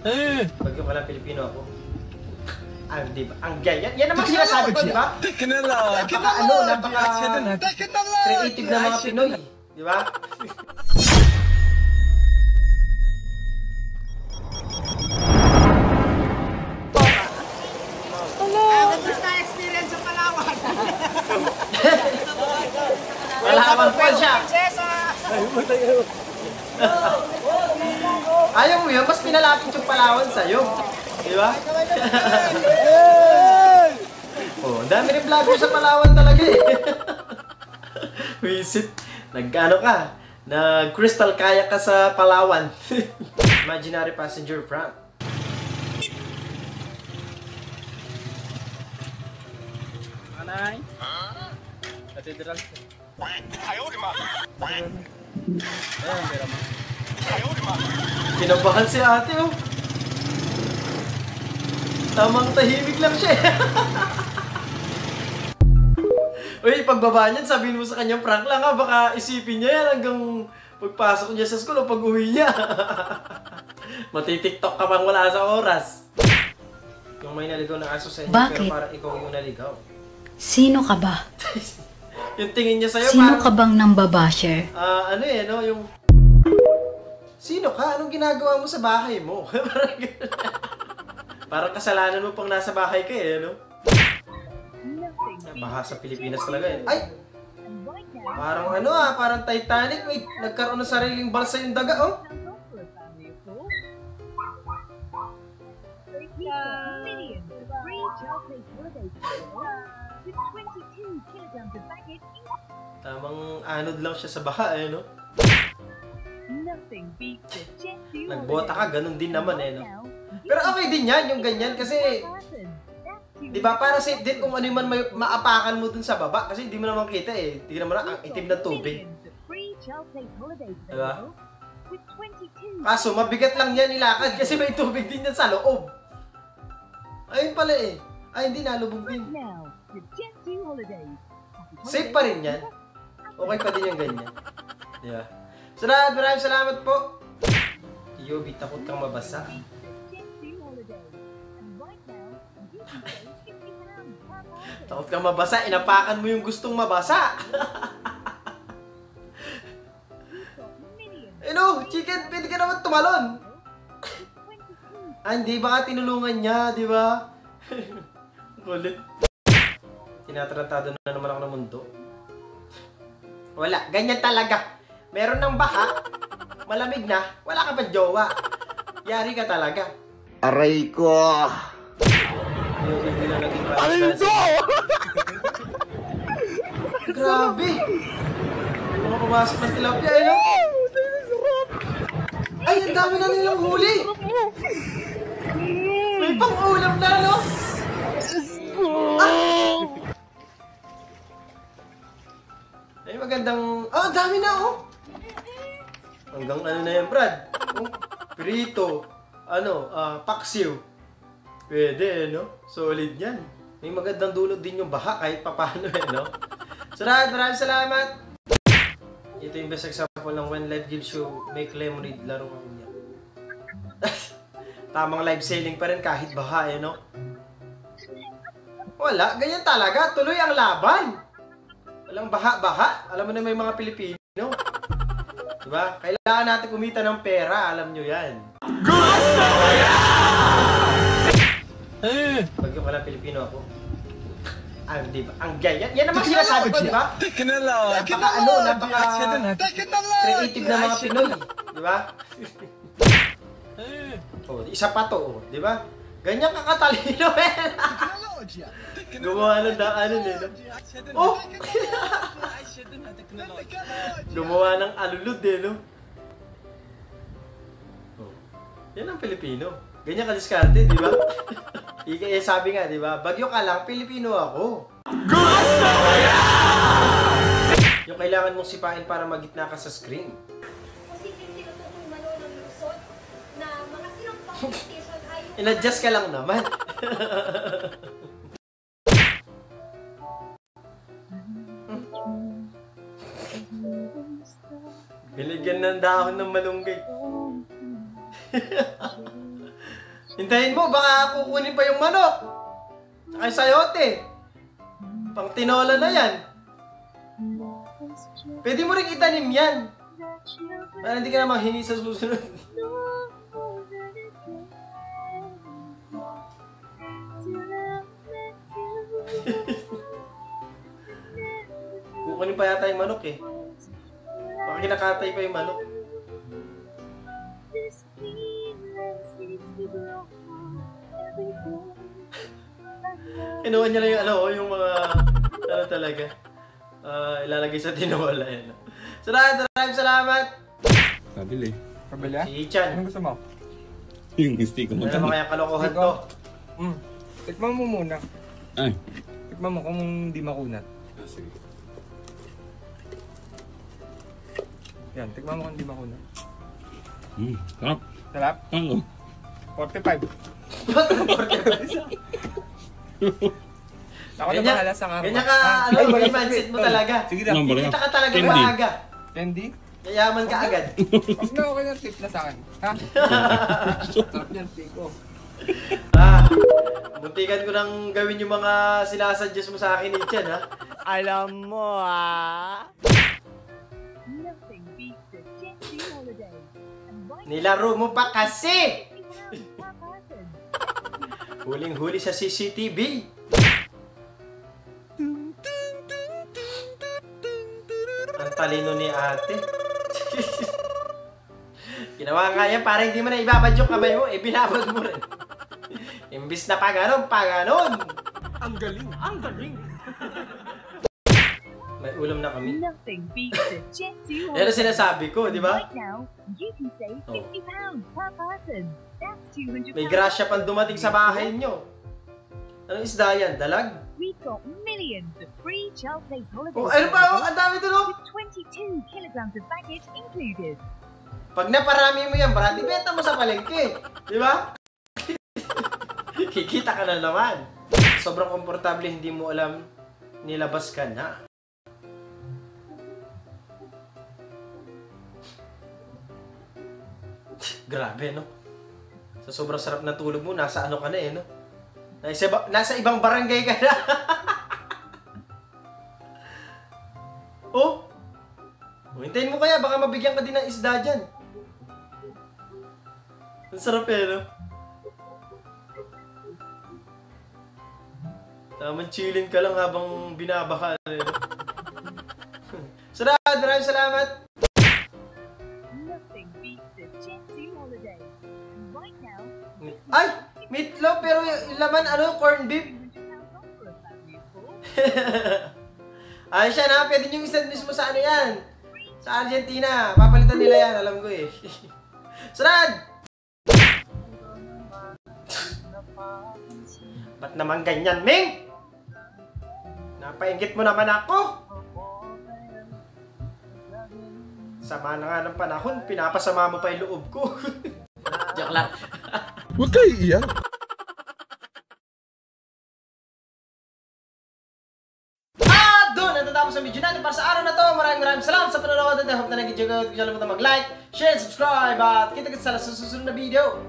Bagyo ka lang Pilipino ako. Di ba? Ang ganyan. Yan naman sinasabi ko, di ba? Napaka-creative na mga Pinoy. Di ba? Kamusta experience sa Palawan? Palawan po siya. Ayaw mo yun, mas pinalapit yung Palawan sa'yo. Di ba? Oh, ang dami rin vlogger sa Palawan talaga eh. Visit. Nag-ano ka? Nag-crystal kayak ka sa Palawan. Imaginary passenger prank. Anay? Katedral. Ayaw di ma. Ayan, pera mo. Ayaw di ma. Kinabahan si ate oh. Tamang tahimik lang siya. Uy, pagbaba niyan, sabihin mo sa kanyang prank lang ha. Baka isipin niya yan hanggang pagpasok niya sa school o pag-uwi niya. Matitiktok ka pang wala sa oras. Yung may naligaw na aso sa inyo, pero parang ikaw yung naligaw. Sino ka ba? Yung tingin niya sa'yo, Sino parang... ka bang nambabasher? ano eh, no? Yung... Sino ka? Anong ginagawa mo sa bahay mo? Parang ganun. Parang kasalanan mo pang nasa bahay ka eh, no? Baha sa Pilipinas talaga eh. Ay! Parang ano parang Titanic. Wait, nagkaroon ng sariling balsa yung daga, oh. Tamang anod lang siya sa baha eh, no? Nagbota ka, ganun din naman eh, no? Pero okay din yan, yung ganyan, kasi... Di ba, para safe din kung ano man may maapakan mo dun sa baba, kasi di mo naman kita eh. Tignan mo na, ang itim na tubig. Diba? Kaso, mabigat lang yan ilakad, kasi may tubig din yan sa loob. Ayun pala eh. Ay, hindi, nalubog din. Safe pa rin yan. Okay pa din yung ganyan. Diba? So lahat, maraming salamat po. Yobi, takot kang mabasa. Takot kang mabasa, inapakan mo yung gustong mabasa. Ano, chicken, pwede ka naman tumalon. Hindi, baka tinulungan niya, di ba? Kulit. Tinatarantado na naman ako ng mundo. Wala, ganyan talaga. Meron ng baha, malamig na, wala ka pa jowa. Yari ka talaga. Aray ko. Aray ko! Grabe! Mga pumasok ng tilapia, eh, no? Ay, ang dami na nilang huli! May pang-ulam na, no? Ah! Ay, magandang... Oh, ang dami na, oh! Hanggang ano na yan, Brad? Oh, pirito. Paksiw. Pwede, no? Solid yan. May magandang dulot din yung baha kahit papano, eh, no? So, maraming salamat! Ito yung best example ng when life gives you make lemonade, laro ko niya. Tamang live selling pa rin kahit baha, eh, no? Wala, ganyan talaga. Tuloy ang laban. Walang baha-baha. Alam mo na may mga Pilipino. Diba? Kailangan natin kumita ng pera. Alam nyo yan. Gusto ko yan! Bagyo ka lang Pilipino ako. Di ba? Ang ganyan. Yan naman sinasabi ko, di ba? Napaka-creative na mga Pinoy. Di ba? Oh, isa pa to, di ba? Ganyan kakatalino, eh. Gumawa ng daanan, eh. Oh! Gumawa ng alulod, eh, no? Oh. Yan ang Pilipino. Ganyan ka-diskarte, di ba? Sabi nga, di ba? Bagyo ka lang, Pilipino ako. Gusto ko yan! Yung kailangan mong sipain para magitna ka sa screen. In-adjust ka lang naman. Binigyan ng dahon ng malunggay. Hintayin mo, baka kukunin pa yung manok. Tsaka yung sayote. Pang tinola na yan. Pwede mo rin itanim yan. Para hindi ka na manghingi sa susunod. Kukunin pa yata yung manok eh. Baka kinakatay pa yung manok. Kinuha niya lang yung yung mga talaga. Ilalagay sa tinola yan. Maraming salamat. Kabili. Kabili ah? Si Ichan. Anong gusto mo? Yung stick ko Ano naman kaya kalokohan to? Tikman mo muna. Ay. Tikman mo kung hindi makunat. Sige. Yan, tikman mo kung hindi makunat. Sarap. Sarap? Tango. 45. Ako na Ganyan- bahala sa karma. Ganyan ka, Ay, yung mindset mo talaga. Sige na. Number Kita ka talaga Candy. maaga. Candy? Yayaman ka agad. Huwag na okay na tip na sa akin. Ha? Sarap yan, Tiko. Muntikan ko nang gawin yung mga sinasuggest mo sa akin, Ichan, ha? Alam mo ah. Nothing beats a Jet 2 holiday. And right Nilaro mo pa kasi! now, per person. Huling-huli sa CCTV. Ang talino ni ate. Ginawa nga yan para hindi mo na ibabad yung kamay mo, binabad mo rin. Imbis na pa ganon. Ang galing, ang galing. May ulam na kami. Nothing beats a Jet 2 Yan ang holiday. sinasabi ko, di ba? Right now, you can save Oh. £50 per person. That's £200. May grasya pang dumating sa bahay nyo. Anong isda yan? Dalag? We've got millions of free child place holidays. Oh, ano pa? Oh, ang dami to, no? With 22 kilograms of baggage included. Pag naparami mo yan, Brad, ibenta mo sa palengke. Di ba? Kikita ka na naman. Sobrang komportable, hindi mo alam, nilabas ka na. Grabe, no? Sa sobrang sarap na tulog mo, nasa ano ka na eh, no? Nasa ibang barangay ka na. Oh! Hintayin mo kaya, baka mabigyan ka din ng isda dyan. Ang sarap eh, no? Tamang chillin ka lang habang binabaka. Eh, no? Salamat, maraming salamat. Nothing beats a Jet 2 holiday. And right now, Ay! Meatloaf, pero yung laman, corned beef. £200 off for a family of 4. Ayos yan ha, pwede nyo isend mismo sa ano yan. Sa Argentina, papalitan nila yan, alam ko eh. Sarad! Ba't naman ganyan, Ming? Napaingit mo naman ako. Sama na nga ng panahon, pinapasama mo pa yung loob ko. Joke lang. Huwag kayo iiyak. Doon, natatapos ang video natin para sa araw na to. Maraming salamat sa panonood at I hope na nag-enjoy kayo. Huwag kalimutan mag-like, share, subscribe at kita-kita sa susunod na video.